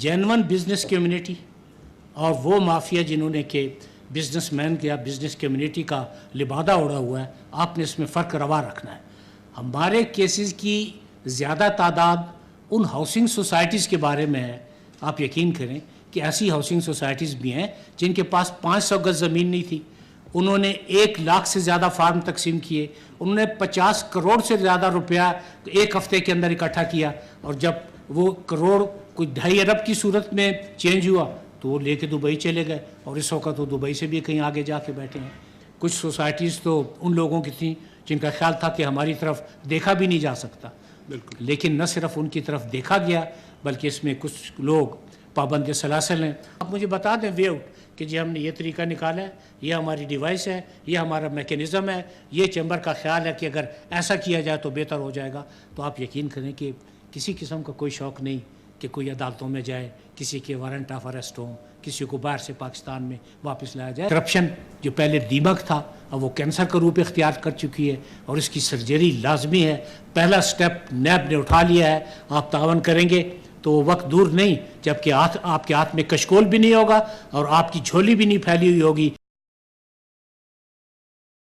Genuine business community और वो mafia जिन्होंने कि बिजनेस मैन या बिजनेस कम्युनिटी का लिबादा उड़ा हुआ है, आपने इसमें फ़र्क रवा रखना है। हमारे केसेस की ज़्यादा तादाद उन हाउसिंग सोसाइटीज़ के बारे में है। आप यकीन करें कि ऐसी हाउसिंग सोसाइटीज़ भी हैं जिनके पास 500 गज ज़मीन नहीं थी, उन्होंने 1 लाख से ज़्यादा फार्म तकसीम किए, उन्होंने 50 करोड़ से ज़्यादा रुपया एक हफ़्ते के अंदर इकट्ठा किया, और जब वो करोड़ कोई 2.5 अरब की सूरत में चेंज हुआ तो वो लेके दुबई चले गए, और इस वक्त वो दुबई से भी कहीं आगे जाके बैठे हैं। कुछ सोसाइटीज़ तो उन लोगों की थी जिनका ख्याल था कि हमारी तरफ देखा भी नहीं जा सकता, लेकिन न सिर्फ उनकी तरफ देखा गया बल्कि इसमें कुछ लोग पाबंद सलासल हैं। आप मुझे बता दें वे आउट कि जी हमने ये तरीका निकाला है, ये हमारी डिवाइस है, ये हमारा मैकेनिज़्म है, ये चैम्बर का ख्याल है कि अगर ऐसा किया जाए तो बेहतर हो जाएगा, तो आप यकीन करें कि किसी किस्म का कोई शौक़ नहीं कि कोई अदालतों में जाए, किसी के वारंट ऑफ अरेस्ट हों, किसी को बाहर से पाकिस्तान में वापस लाया जाए। करप्शन जो पहले दीमक था अब वो कैंसर का रूप इख्तियार कर चुकी है, और इसकी सर्जरी लाजमी है। पहला स्टेप नैब ने उठा लिया है, आप तावन करेंगे तो वो वक्त दूर नहीं जबकि आपके हाथ में कशकोल भी नहीं होगा और आपकी झोली भी नहीं फैली हुई होगी।